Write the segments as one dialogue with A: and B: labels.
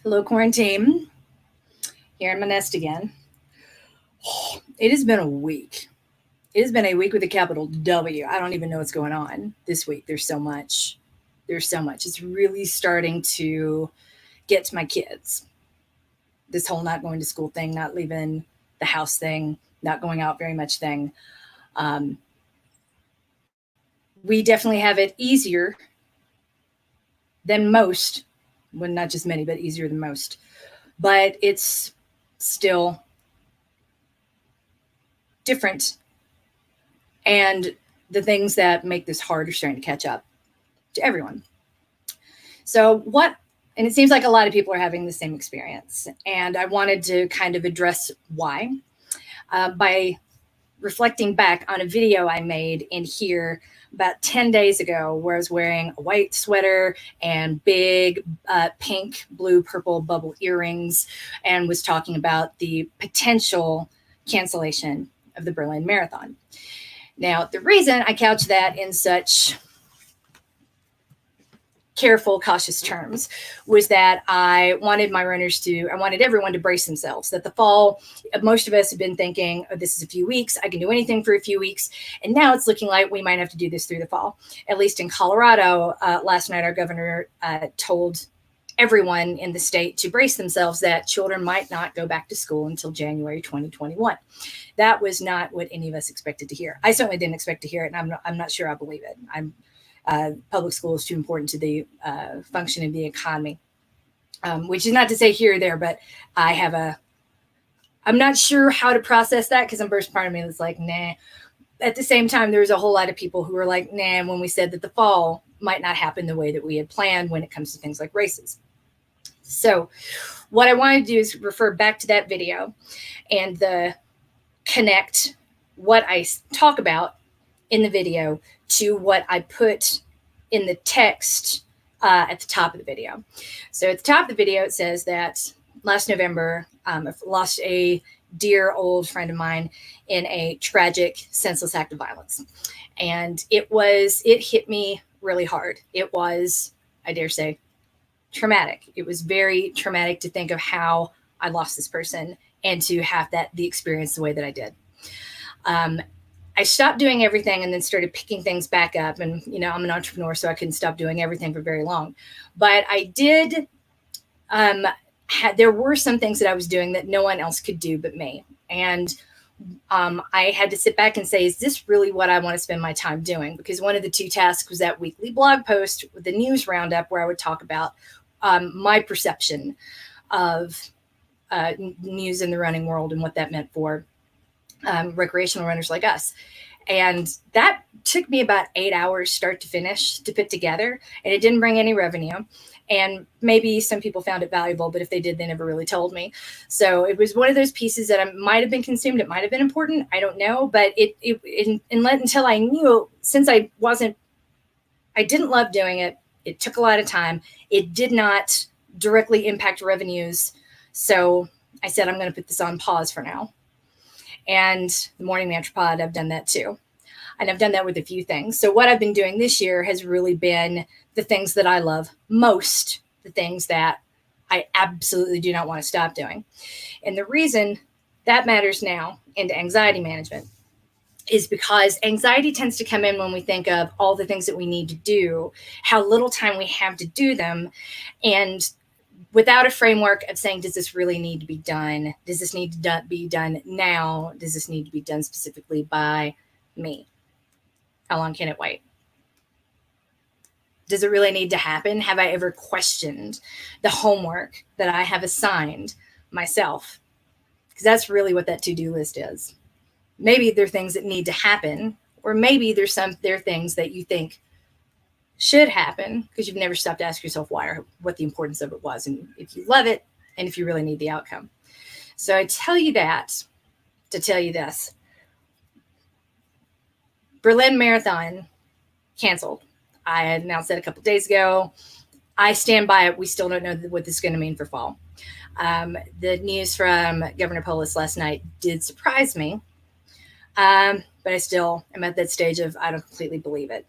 A: Hello, quarantine. Here in my nest again. It has been a week. It has been a week with a capital W. I don't even know what's going on this week. There's so much. There's so much. It's really starting to get to my kids. This whole not going to school thing, not leaving the house thing, not going out very much thing. Um, we definitely have it easier than most. Well, not just many, but easier than most. But it's still different, and the things that make this hard are starting to catch up to everyone. So, what, and it seems like a lot of people are having the same experience. And I wanted to kind of address why by reflecting back on a video I made in here about 10 days ago, where I was wearing a white sweater and big pink, blue, purple bubble earrings, and was talking about the potential cancellation of the Berlin Marathon. Now, the reason I couch that in such careful, cautious terms was that I wanted everyone to brace themselves. That the fall, most of us have been thinking, oh, this is a few weeks, I can do anything for a few weeks. And now it's looking like we might have to do this through the fall. At least in Colorado, last night our governor told everyone in the state to brace themselves that children might not go back to school until January 2021. That was not what any of us expected to hear. I certainly didn't expect to hear it, and I'm not sure I believe it. Public school is too important to the function of the economy, which is not to say here or there, but I'm not sure how to process that, because there's part of me that's like, nah. At the same time, there's a whole lot of people who are like, nah, when we said that the fall might not happen the way that we had planned when it comes to things like races. So what I want to do is refer back to that video and connect what I talk about in the video to what I put in the text at the top of the video. So at the top of the video, it says that last November, I lost a dear old friend of mine in a tragic, senseless act of violence. And it hit me really hard. It was, I dare say, traumatic. It was very traumatic to think of how I lost this person and to have the experience the way that I did. I stopped doing everything and then started picking things back up. And, I'm an entrepreneur, so I couldn't stop doing everything for very long. But I did, there were some things that I was doing that no one else could do but me. And I had to sit back and say, is this really what I want to spend my time doing? Because one of the two tasks was that weekly blog post with the news roundup, where I would talk about my perception of news in the running world and what that meant for recreational runners like us. And that took me about 8 hours start to finish to put together, and it didn't bring any revenue. And maybe some people found it valuable, but if they did, they never really told me. So it was one of those pieces that might have been consumed. It might have been important. I don't know. But until I knew, since I didn't love doing it. It took a lot of time. It did not directly impact revenues. So I said, I'm going to put this on pause for now. And the Morning Mantra Pod, I've done that too. And I've done that with a few things. So what I've been doing this year has really been the things that I love most, the things that I absolutely do not want to stop doing. And the reason that matters now into anxiety management is because anxiety tends to come in when we think of all the things that we need to do, how little time we have to do them, and without a framework of saying, does this really need to be done? Does this need to be done now? Does this need to be done specifically by me? How long can it wait? Does it really need to happen? Have I ever questioned the homework that I have assigned myself? Because that's really what that to-do list is. Maybe there are things that need to happen, or maybe there are things that you think should happen because you've never stopped to ask yourself why or what the importance of it was, and if you love it, and if you really need the outcome. So I tell you that to tell you this. Berlin Marathon canceled. I announced that a couple days ago. I stand by it. We still don't know what this is going to mean for fall. The news from Governor Polis last night did surprise me, but I still am at that stage of I don't completely believe it.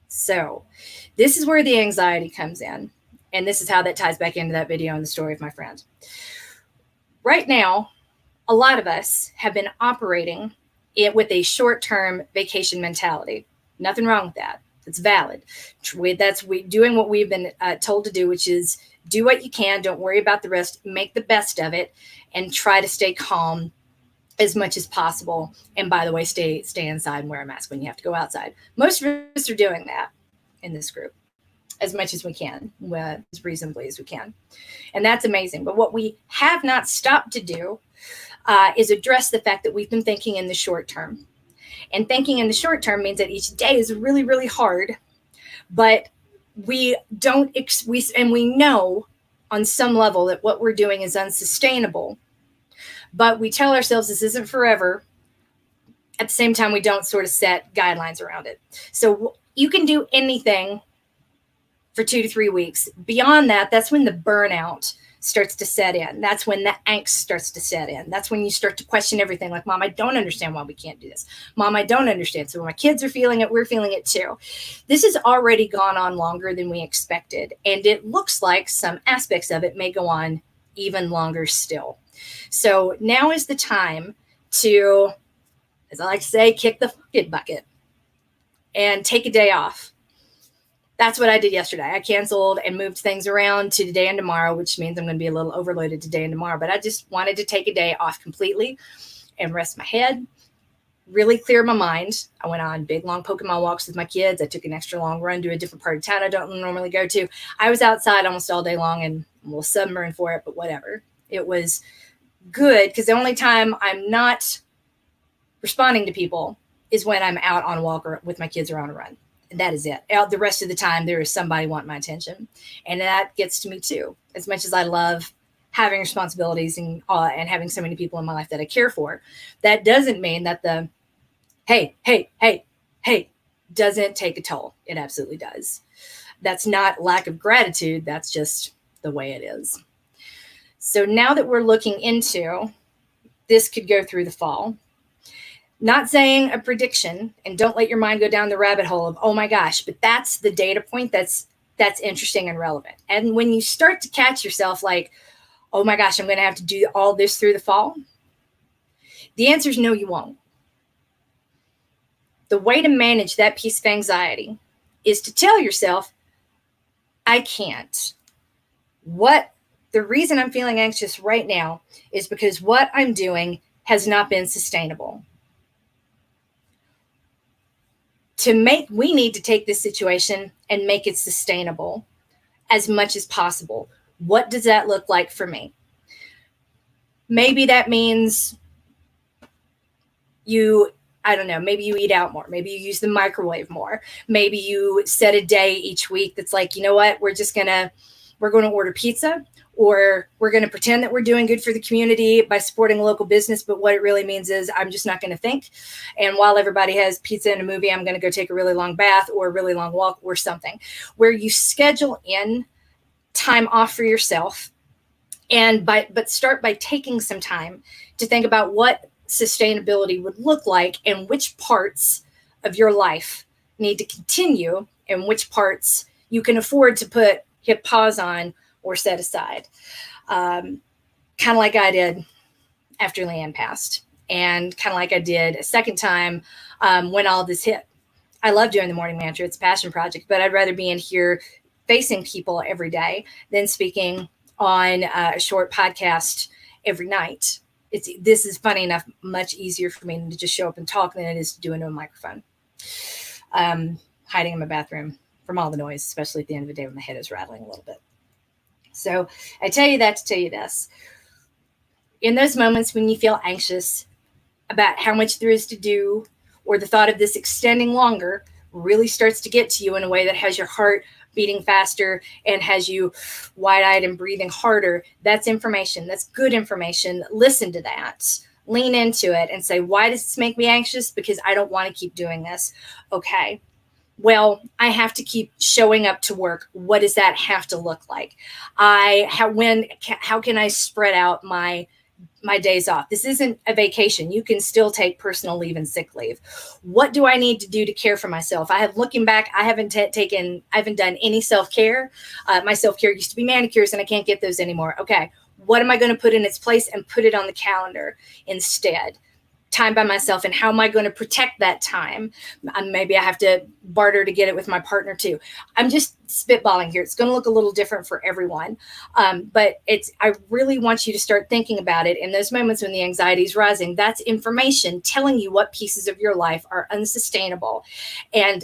A: So this is where the anxiety comes in. And this is how that ties back into that video and the story of my friend. Right now, a lot of us have been operating it with a short-term vacation mentality. Nothing wrong with that. It's valid. That's doing what we've been told to do, which is do what you can. Don't worry about the rest. Make the best of it and try to stay calm as much as possible. And by the way, stay inside and wear a mask when you have to go outside. Most of us are doing that in this group as much as we can, as reasonably as we can. And that's amazing. But what we have not stopped to do is address the fact that we've been thinking in the short term. And thinking in the short term means that each day is really, really hard. But we know on some level that what we're doing is unsustainable. But we tell ourselves this isn't forever. At the same time, we don't sort of set guidelines around it. So you can do anything for 2 to 3 weeks. Beyond that, that's when the burnout starts to set in. That's when the angst starts to set in. That's when you start to question everything. Like, Mom, I don't understand why we can't do this. Mom, I don't understand. So when my kids are feeling it, we're feeling it too. This has already gone on longer than we expected. And it looks like some aspects of it may go on even longer still. So now is the time to, as I like to say, kick the fucking bucket and take a day off. That's what I did yesterday. I canceled and moved things around to today and tomorrow, which means I'm going to be a little overloaded today and tomorrow. But I just wanted to take a day off completely and rest my head, really clear my mind. I went on big, long Pokemon walks with my kids. I took an extra long run to a different part of town I don't normally go to. I was outside almost all day long and I'm a little sunburned for it, but whatever. It was good because the only time I'm not responding to people is when I'm out on a walk or with my kids or on a run. And that is it. The rest of the time, there is somebody wanting my attention. And that gets to me too. As much as I love having responsibilities and having so many people in my life that I care for, that doesn't mean that the hey doesn't take a toll. It absolutely does. That's not lack of gratitude. That's just the way it is. So now that we're looking into this could go through the fall, not saying a prediction, and don't let your mind go down the rabbit hole of, oh my gosh, but that's the data point that's interesting and relevant. And when you start to catch yourself like, oh my gosh, I'm going to have to do all this through the fall, the answer is no, you won't. The way to manage that piece of anxiety is to tell yourself, I can't. The reason I'm feeling anxious right now is because what I'm doing has not been sustainable. We need to take this situation and make it sustainable as much as possible. What does that look like for me? Maybe that means maybe you eat out more. Maybe you use the microwave more. Maybe you set a day each week that's like, you know what, we're going to order pizza, or we're going to pretend that we're doing good for the community by supporting a local business. But what it really means is I'm just not going to think. And while everybody has pizza and a movie, I'm going to go take a really long bath or a really long walk or something, where you schedule in time off for yourself. But start by taking some time to think about what sustainability would look like and which parts of your life need to continue and which parts you can afford to hit pause on or set aside. Kind of like I did after Leanne passed, and kind of like I did a second time when all this hit. I love doing the morning mantra. It's a passion project, but I'd rather be in here facing people every day than speaking on a short podcast every night. This is funny enough, much easier for me to just show up and talk than it is to do into a microphone. Hiding in my bathroom from all the noise, especially at the end of the day when my head is rattling a little bit. So I tell you that to tell you this. In those moments when you feel anxious about how much there is to do, or the thought of this extending longer really starts to get to you in a way that has your heart beating faster and has you wide-eyed and breathing harder, that's information. That's good information. Listen to that. Lean into it and say, why does this make me anxious? Because I don't want to keep doing this. Okay. Well, I have to keep showing up to work. What does that have to look like? How can I spread out my my days off. This isn't a vacation. You can still take personal leave and sick leave. What do I need to do to care for myself? Looking back, I haven't done any self-care. My self-care used to be manicures, and I can't get those anymore. Okay. What am I going to put in its place and put it on the calendar instead? Time by myself, and how am I going to protect that time? Maybe I have to barter to get it with my partner too. I'm just spitballing here. It's going to look a little different for everyone. But I really want you to start thinking about it in those moments when the anxiety is rising. That's information telling you what pieces of your life are unsustainable. And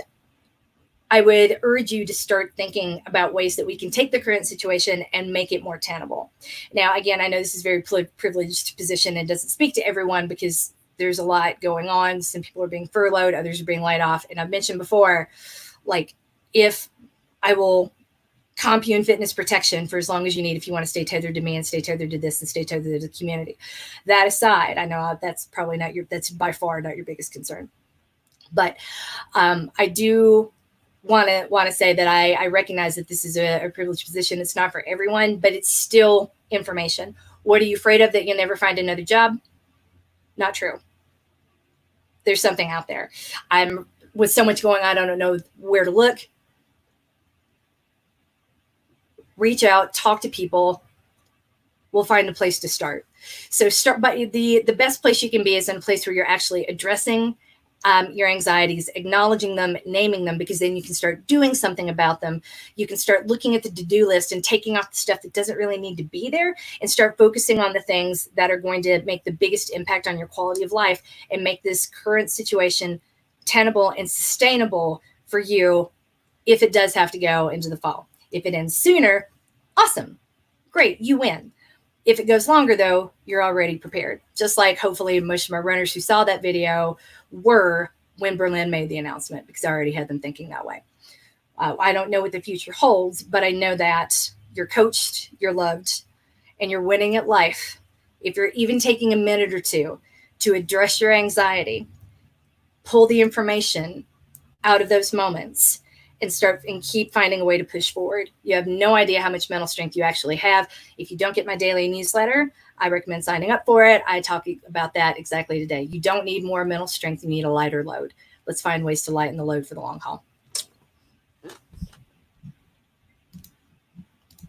A: I would urge you to start thinking about ways that we can take the current situation and make it more tenable. Now, again, I know this is a very privileged position and doesn't speak to everyone because there's a lot going on. Some people are being furloughed, others are being laid off. And I've mentioned before, like, if I will comp you in fitness protection for as long as you need, if you want to stay tethered to me and stay tethered to this and stay tethered to the community. That aside, I know that's probably that's by far not your biggest concern. But I do want to say that I recognize that this is a privileged position. It's not for everyone, but it's still information. What are you afraid of, that you'll never find another job? Not true. There's something out there. I'm with so much going on, I don't know where to look. Reach out, talk to people. We'll find a place to start. So but the best place you can be is in a place where you're actually addressing your anxieties, acknowledging them, naming them, because then you can start doing something about them. You can start looking at the to-do list and taking off the stuff that doesn't really need to be there, and start focusing on the things that are going to make the biggest impact on your quality of life and make this current situation tenable and sustainable for you if it does have to go into the fall. If it ends sooner, awesome. Great, you win. If it goes longer, though, you're already prepared. Just like hopefully most of my runners who saw that video were when Berlin made the announcement, because I already had them thinking that way. I don't know what the future holds, but I know that you're coached, you're loved, and you're winning at life. If you're even taking a minute or two to address your anxiety, pull the information out of those moments, and keep finding a way to push forward. You have no idea how much mental strength you actually have. If you don't get my daily newsletter, I recommend signing up for it. I talk about that exactly today. You don't need more mental strength. You need a lighter load. Let's find ways to lighten the load for the long haul.